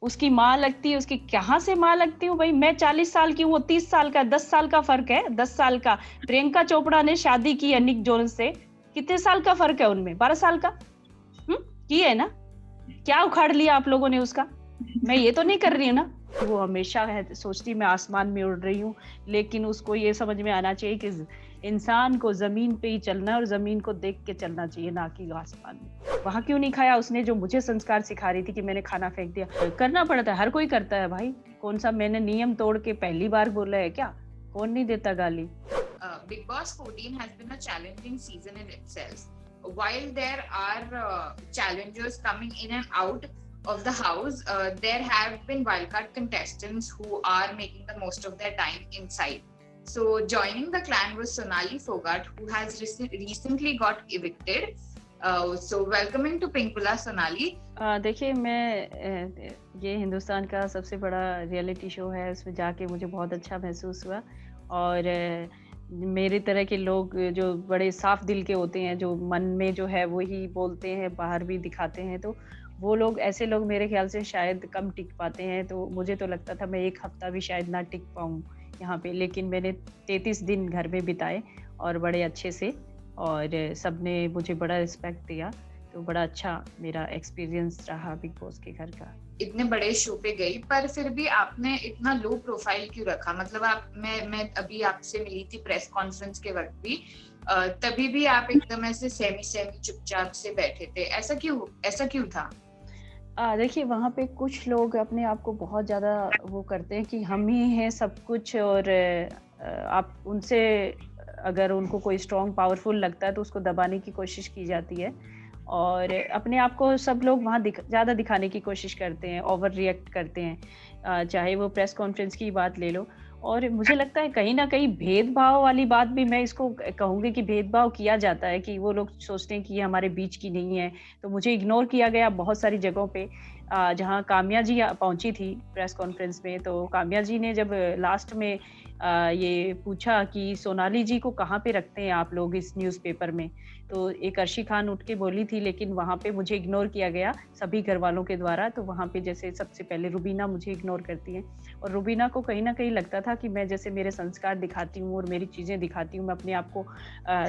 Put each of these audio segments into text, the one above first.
उसकी माँ लगती है, उसकी कहाँ से माँ लगती हूँ भाई? मैं 40 साल की हूँ, वो 30 साल का, 10 साल का फ़र्क है, 10 साल का। प्रियंका चोपड़ा ने शादी की है निक जोनस से, कितने साल का फ़र्क है उनमें? 12 साल का? हुँ? की है ना? क्या उखाड़ लिया आप लोगों ने उसका? मैं ये तो नहीं कर रही हूँ ना? वो हमेशा है सोचती मैं आसमान में उड़ रही हूँ, लेकिन उसको ये समझ में आना चाहिए कि इंसान को ज़मीन पे ही चलना है और ज़मीन को देख के चलना चाहिए, ना कि आसमान में। वहाँ क्यों नहीं खाया उसने जो मुझे संस्कार सिखा रही थी कि मैंने खाना फेंक दिया? करना पड़ता है, हर कोई करता है भाई। कौन-सा मैंने नियम तोड़ के पहली बार बोला है क्या? कौन नहीं देता गाली? Big Boss 14 has been a challenging season in itself. While there are challengers coming in and out of the house, there have been wildcard contestants who are making the most of their time inside. So, joining the clan was Sonali Fogart, who has recently got evicted. So, welcoming to Pinkula, Sonali. देखिए मैं ये हिंदुस्तान का सबसे बड़ा reality show है, उसमें जाके मुझे बहुत अच्छा महसूस हुआ और मेरी तरह के लोग जो बड़े साफ दिल के होते हैं, जो मन में जो है वो ही बोलते हैं, बाहर भी दिखाते हैं, तो वो लोग ऐसे लोग मेरे ख्याल से शायद कम टिक पाते हैं। तो मुझे तो लगता था मैं 1 हफ्ता भी शायद ना टिक पाऊँ यहाँ पे, लेकिन मैंने 33 दिन घर में बिताए और बड़े अच्छे से और सबने मुझे बड़ा रिस्पेक्ट दिया। तो बड़ा अच्छा मेरा एक्सपीरियंस रहा बिग बॉस के घर का। इतने बड़े शो पे गई, पर फिर भी आपने इतना लो प्रोफाइल क्यों रखा? मतलब मैं अभी आपसे मिली थी प्रेस कॉन्फ्रेंस के वक्त भी, तभी भी आप एकदम ऐसे सेमी चुपचाप से बैठे थे। ऐसा क्यों था? देखिए वहाँ पे कुछ लोग अपने आप को बहुत ज़्यादा वो करते हैं कि हम ही हैं सब कुछ और आप उनसे अगर उनको कोई स्ट्रॉन्ग पावरफुल लगता है तो उसको दबाने की कोशिश की जाती है और अपने आप को सब लोग वहाँ ज़्यादा दिखाने की कोशिश करते हैं, ओवर रिएक्ट करते हैं। चाहे वो प्रेस कॉन्फ्रेंस की बात ले लो और मुझे लगता है कहीं न कहीं भेदभाव वाली बात भी मैं इसको कहूँगी कि भेदभाव किया जाता है कि वो लोग सोचते हैं कि ये हमारे बीच की नहीं है। तो मुझे इग्नोर किया गया बहुत सारी जगहों पे जहाँ काम्या जी पहुँची थी प्रेस कॉन्फ्रेंस में, तो काम्या जी ने जब लास्ट में ये पूछा कि सोनाली जी को कहाँ पे रखते हैं आप लोग इस न्यूज़पेपर में? तो एक अर्शी खान उठ के बोली थी, लेकिन वहाँ पे मुझे इग्नोर किया गया सभी घरवालों के द्वारा। तो वहाँ पे जैसे सबसे पहले रुबीना मुझे इग्नोर करती हैं और रुबीना को कहीं न कहीं लगता था कि मैं जैसे मेरे संस्कार दिखाती हूँ और मेरी चीज़ें दिखाती हूँ, मैं अपने आप को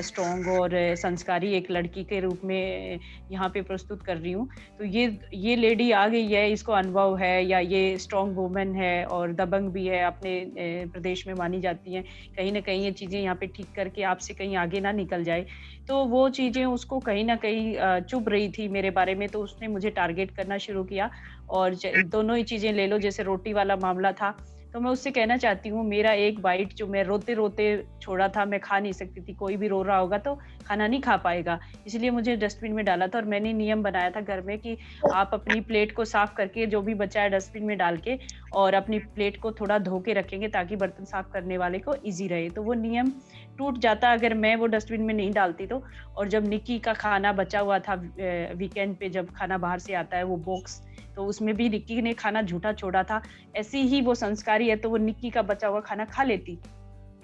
स्ट्रॉन्ग और संस्कारी एक लड़की के रूप में यहाँ पे प्रस्तुत कर रही हूँ। तो ये लेडी आ गई है, इसको अनुभव है या ये स्ट्रॉन्ग वुमन है और दबंग भी है, अपने प्रदेश में मानी जाती हैं। कहीं न कहीं ये चीज़ें यहाँ पे ठीक करके आपसे कहीं आगे ना निकल जाए। तो वो चीज़ें उसको कहीं न कहीं चुभ रही थी मेरे बारे में, तो उसने मुझे टारगेट करना शुरू किया और दोनों ही चीज़ें ले लो, जैसे रोटी वाला मामला था, तो मैं उससे कहना चाहती हूँ मेरा एक बाइट जो मैं रोते-रोते छोड़ा था, मैं खा नहीं सकती थी, कोई भी रो रहा होगा तो खाना नहीं खा पाएगा, इसलिए मुझे डस्टबिन में डाला था और मैंने नियम बनाया था घर में कि आप अपनी प्लेट को साफ करके जो भी बचा है डस्टबिन में डाल के और अपनी प्लेट को थोड़ा धो के रखेंगे ताकि बर्तन साफ करने वाले को ईज़ी रहे। तो वो नियम टूट जाता अगर मैं वो डस्टबिन में नहीं डालती तो। और जब निक्की का खाना बचा हुआ था वीकेंड पे जब खाना बाहर से आता है वो बॉक्स, तो उसमें भी निक्की ने खाना झूठा छोड़ा था। ऐसी ही वो संस्कारी है तो वो निक्की का बचा हुआ खाना खा लेती।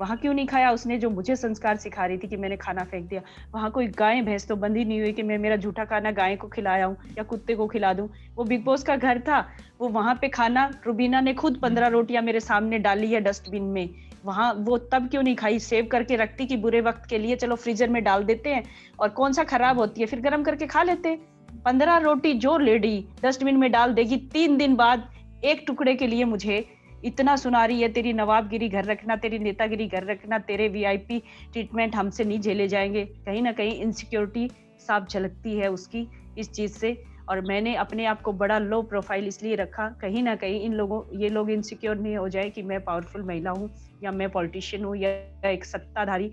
वहाँ क्यों नहीं खाया उसने जो मुझे संस्कार सिखा रही थी कि मैंने खाना फेंक दिया। वहाँ कोई गाय भैंस तो बंधी नहीं हुई कि मैं मेरा झूठा खाना गाय को खिलाया हूँ या कुत्ते को खिला दूँ। वो बिग बॉस का घर था, वो वहाँ पे खाना रुबीना ने खुद 15 रोटियाँ मेरे सामने डाली है डस्टबिन में। वहाँ वो तब क्यों नहीं खाई, सेव करके रखती कि बुरे वक़्त के लिए चलो फ्रीज़र में डाल देते हैं और कौन-सा खराब होती है, फिर गरम करके खा लेते। 15 रोटी जो लेडी डस्टबिन में डाल देगी 3 दिन बाद एक टुकड़े के लिए मुझे इतना सुना रही है तेरी नवाबगिरी घर रखना, तेरी नेतागिरी घर रखना, तेरे वीआईपी ट्रीटमेंट हमसे नहीं झेले जाएँगे। कहीं न कहीं इनसिक्योरिटी साफ झलकती है उसकी इस चीज़ से और मैंने अपने आप को बड़ा लो प्रोफ़ाइल इसलिए रखा, कहीं न कहीं ये लोग इनसिक्योर नहीं हो जाए कि मैं पावरफुल महिला हूँ या मैं पॉलिटिशियन हूँ या एक सत्ताधारी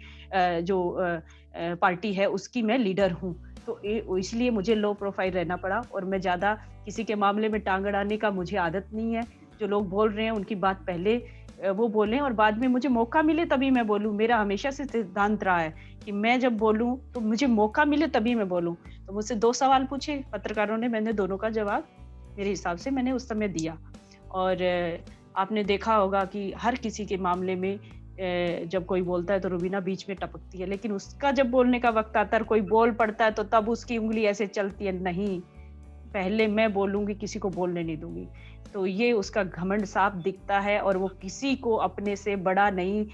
पार्टी है उसकी मैं लीडर हूँ। तो इसलिए मुझे लो प्रोफ़ाइल रहना पड़ा और मैं ज़्यादा किसी के मामले में टाँग अड़ाने का मुझे आदत नहीं है। जो लोग बोल रहे हैं उनकी बात पहले वो बोलें और बाद में मुझे मौका मिले तभी मैं बोलूँ। मेरा हमेशा से सिद्धांत रहा है कि मैं जब बोलूँ तो मुझे मौका मिले तभी मैं बोलूँ। तो मुझसे 2 सवाल पूछे पत्रकारों ने, मैंने दोनों का जवाब मेरे हिसाब से मैंने उस समय दिया। और आपने देखा होगा कि हर किसी के मामले में जब कोई बोलता है तो रुबीना बीच में टपकती है, लेकिन उसका जब बोलने का वक़्त आता है और कोई बोल पड़ता है तो तब उसकी उँगली ऐसे चलती है, नहीं, पहले मैं बोलूंगी, किसी को बोलने नहीं दूंगी। तो ये उसका घमंड साफ दिखता है, और वो किसी को अपने से बड़ा नहीं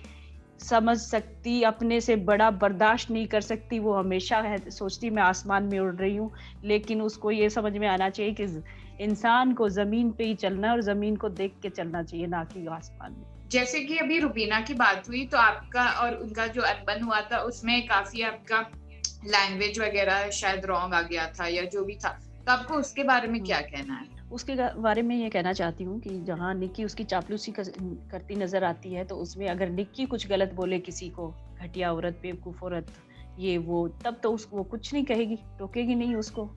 समझ सकती, अपने से बड़ा बर्दाश्त नहीं कर सकती। वो हमेशा सोचती मैं आसमान में उड़ रही हूँ, लेकिन उसको ये समझ में आना चाहिए कि इंसान को जमीन पे ही चलना है और जमीन को देख के चलना चाहिए, ना कि आसमान में। जैसे कि अभी रुबीना की बात हुई, तो आपका और उनका जो अनबन हुआ था उसमें काफी आपका लैंग्वेज वगैरह शायद रॉन्ग आ गया था या जो भी था, तो आपको उसके बारे में क्या कहना है? उसके बारे में ये कहना चाहती हूँ कि जहाँ निक्की उसकी चापलूसी करती नजर आती है, तो उसमें अगर निक्की कुछ गलत बोले किसी को, घटिया औरत, बेवकूफ औरत, ये वो, तब तो वो कुछ नहीं कहेगी, टोकेगी नहीं उसको।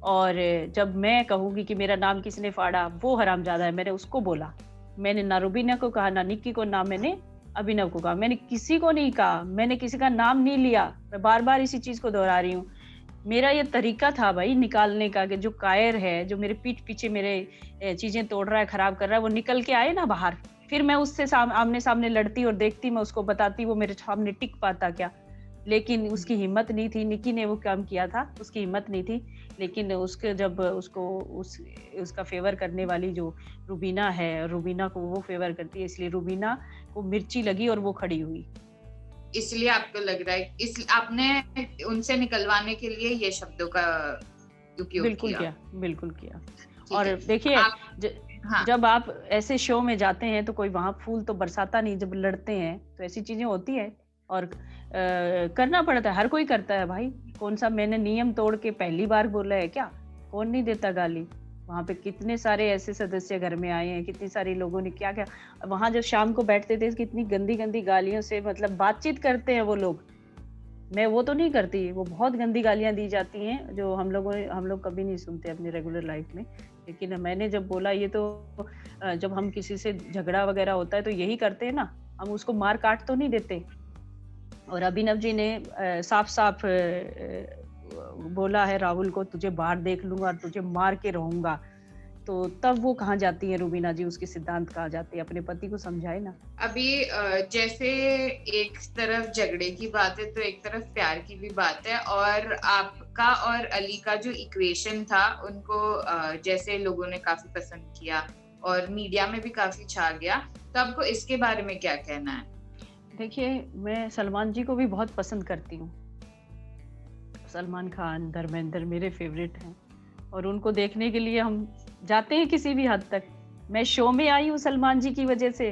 और जब मैं कहूंगी कि मेरा नाम किसने फाड़ा, वो हरामजादा है, मैंने उसको बोला। मैंने ना रुबीना को कहा, ना निक्की को, ना मैंने अभिनव को कहा। मैंने किसी को नहीं कहा, मैंने किसी का नाम नहीं लिया। मैं बार बार इसी चीज को दोहरा रही हूँ। मेरा ये तरीका था भाई निकालने का, कि जो कायर है, जो मेरे पीठ पीछे मेरे चीजें तोड़ रहा है, खराब कर रहा है, वो निकल के आए ना बाहर, फिर मैं उससे आमने सामने लड़ती और देखती, मैं उसको बताती, वो मेरे सामने टिक पाता क्या। लेकिन उसकी हिम्मत नहीं थी। निक्की ने वो काम किया था, उसकी हिम्मत नहीं थी। लेकिन उसके जब उसको उसका फेवर करने वाली जो रुबीना है, रुबीना को वो फेवर करती है, इसलिए रुबीना को मिर्ची लगी और वो खड़ी हुई। इसलिए आपको लग रहा है आपने उनसे निकलवाने के लिए ये शब्दों का उपयोग किया? बिल्कुल किया। और देखिए, हाँ, जब आप ऐसे शो में जाते हैं तो कोई वहां फूल तो बरसाता नहीं, जब लड़ते हैं तो ऐसी चीजें होती है, और करना पड़ता है, हर कोई करता है भाई। कौन सा मैंने नियम तोड़ के पहली बार बोला है क्या? कौन नहीं देता गाली? वहां पे कितने सारे ऐसे सदस्य घर में आए हैं, कितनी सारी लोगों ने क्या क्या, वहां जब शाम को बैठते थे कितनी गंदी गंदी गालियों से मतलब बातचीत करते हैं वो लोग। मैं वो तो नहीं करती, वो बहुत गंदी गालियां दी जाती हैं जो हम लोग कभी नहीं सुनते अपनी रेगुलर लाइफ में। लेकिन मैंने जब बोला ये तो, जब हम किसी से झगड़ा वगैरह होता है तो यही करते हैं ना, हम उसको मार काट तो नहीं देते। और अभिनव जी ने साफ साफ बोला है राहुल को, तुझे बाहर देख लूंगा, तुझे मार के रहूंगा। तो तब वो कहाँ जाती है रुबीना जी, उसके सिद्धांत कहाँ जाते हैं? अपने पति को समझाए ना। अभी जैसे एक तरफ झगड़े की बात है तो एक तरफ प्यार की भी बात है, और आपका और अली का जो इक्वेशन था उनको जैसे लोगों ने काफी पसंद किया और मीडिया में भी काफी छा गया, तो आपको इसके बारे में क्या कहना है? देखिए, मैं सलमान जी को भी बहुत पसंद करती हूँ। सलमान खान, धर्मेंद्र मेरे फेवरेट हैं, और उनको देखने के लिए हम जाते हैं किसी भी हद तक। मैं शो में आई हूँ सलमान जी की वजह से।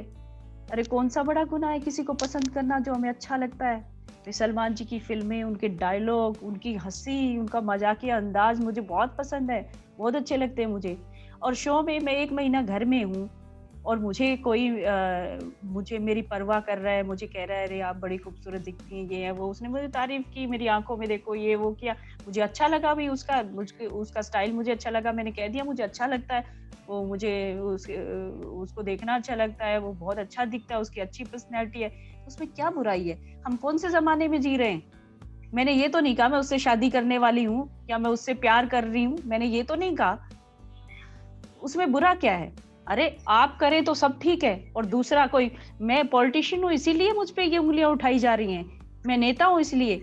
अरे कौन सा बड़ा गुनाह है किसी को पसंद करना जो हमें अच्छा लगता है? तो सलमान जी की फिल्में, उनके डायलॉग, उनकी हंसी, उनका मजाकिया अंदाज मुझे बहुत पसंद है, बहुत अच्छे लगते हैं मुझे। और शो में मैं 1 महीना घर में हूँ, और मुझे कोई मुझे मेरी परवाह कर रहा है, मुझे कह रहा है अरे आप बड़ी खूबसूरत दिखती हैं, ये है वो, उसने मुझे तारीफ की, मेरी आंखों में देखो, ये वो किया, मुझे अच्छा लगा भी उसका स्टाइल मुझे अच्छा लगा, मैंने कह दिया मुझे अच्छा लगता है वो, मुझे उसको देखना अच्छा लगता है, वो बहुत अच्छा दिखता है, उसकी अच्छी पर्सनैलिटी है, उसमें क्या बुराई है? हम कौन से जमाने में जी रहे हैं? मैंने ये तो नहीं कहा मैं उससे शादी करने वाली हूँ या मैं उससे प्यार कर रही हूँ, मैंने ये तो नहीं कहा। उसमें बुरा क्या है? अरे आप करें तो सब ठीक है, और दूसरा कोई, मैं पॉलिटिशियन हूँ इसीलिए मुझ पे ये उंगलियां उठाई जा रही हैं, मैं नेता हूँ इसलिए,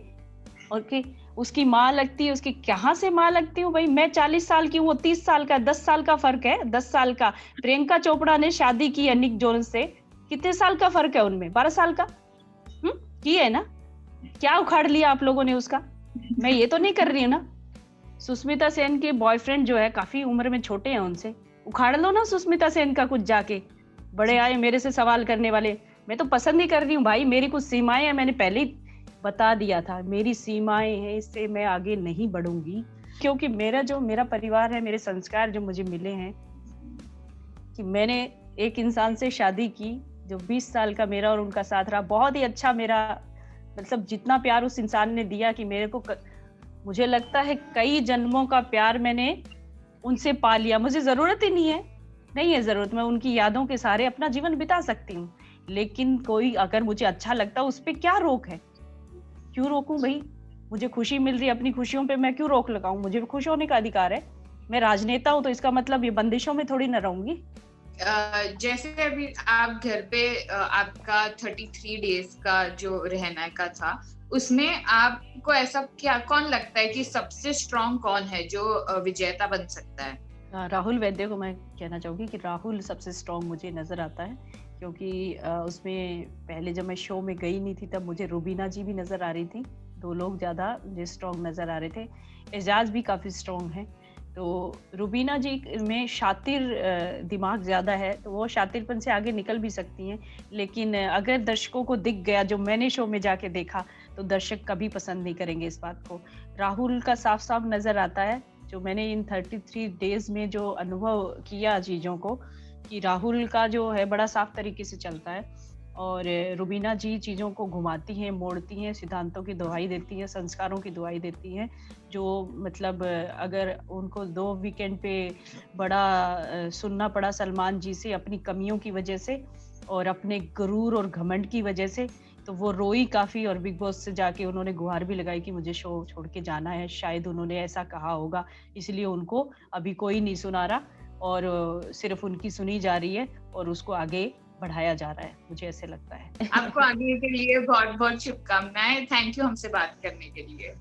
और कि उसकी माँ लगती है, उसकी कहाँ से माँ लगती हूँ भाई? मैं 40 साल की हूँ, वो 30 साल का, 10 साल का फर्क है, 10 साल का। प्रियंका चोपड़ा ने शादी की है निक जोनस से, कितने साल का फर्क है उनमें? 12 साल का की है ना? क्या उखाड़ लिया आप लोगों ने उसका? मैं ये तो नहीं कर रही हूँ ना। सुष्मिता सेन के बॉयफ्रेंड जो है काफी उम्र में छोटे हैं उनसे, उखाड़ लो ना सुष्मिता सेन का कुछ जाके। बड़े आए मेरे से सवाल करने वाले, मैं तो पसंद ही कर रही हूँ भाई, मेरी कुछ सीमाएं हैं, मैंने पहले ही बता दिया था, मेरी सीमाएं हैं, इससे मैं आगे नहीं बढ़ूंगी। क्योंकि मेरा परिवार है, मेरे संस्कार जो मुझे मिले हैं, कि मैंने एक इंसान से शादी की जो 20 साल का मेरा और उनका साथ रहा, बहुत ही अच्छा मेरा, मतलब जितना प्यार उस इंसान ने दिया कि मेरे को मुझे लगता है कई जन्मों का प्यार मैंने उनसे पा लिया। मुझे जरूरत ही नहीं है जरूरत, मैं उनकी यादों के सहारे अपना जीवन बिता सकती हूँ। लेकिन कोई अगर मुझे अच्छा लगता है, उस पर क्या रोक है? क्यों रोकूं भाई? मुझे खुशी मिल रही है, अपनी खुशियों पे मैं क्यों रोक लगाऊं? मुझे खुश होने का अधिकार है। मैं राजनेता हूं तो इसका मतलब ये बंदिशों में थोड़ी ना रहूंगी। जैसे अभी आप घर पे आपका 33 डेज का जो रहना का था, उसमें आपको ऐसा क्या कौन लगता है कि सबसे स्ट्रॉन्ग कौन है जो विजेता बन सकता है? राहुल वैद्य को मैं कहना चाहूँगी कि राहुल सबसे स्ट्रॉन्ग मुझे नज़र आता है, क्योंकि उसमें पहले जब मैं शो में गई नहीं थी तब मुझे रुबीना जी भी नज़र आ रही थी, 2 लोग ज़्यादा मुझे स्ट्रॉन्ग नज़र आ रहे थे। एजाज भी काफ़ी स्ट्रॉन्ग है, तो रुबीना जी में शातिर दिमाग ज़्यादा है, तो वो शातिरपन से आगे निकल भी सकती हैं, लेकिन अगर दर्शकों को दिख गया जो मैंने शो में जाके देखा, तो दर्शक कभी पसंद नहीं करेंगे इस बात को। राहुल का साफ-साफ नज़र आता है, जो मैंने इन 33 डेज में जो अनुभव किया चीज़ों को, कि राहुल का जो है बड़ा साफ तरीके से चलता है, और रुबीना जी चीज़ों को घुमाती हैं, मोड़ती हैं, सिद्धांतों की दुहाई देती हैं, संस्कारों की दुहाई देती हैं, जो मतलब अगर उनको 2 वीकेंड पे बड़ा सुनना पड़ा सलमान जी से अपनी कमियों की वजह से और अपने गुरूर और घमंड की वजह से, तो वो रोई काफ़ी, और बिग बॉस से जाके उन्होंने गुहार भी लगाई कि मुझे शो छोड़ के जाना है। शायद उन्होंने ऐसा कहा होगा, इसलिए उनको अभी कोई नहीं सुना रहा, और सिर्फ उनकी सुनी जा रही है और उसको आगे बढ़ाया जा रहा है, मुझे ऐसे लगता है। आपको आगे के लिए बहुत बहुत शुभकामनाएं। थैंक यू हमसे बात करने के लिए।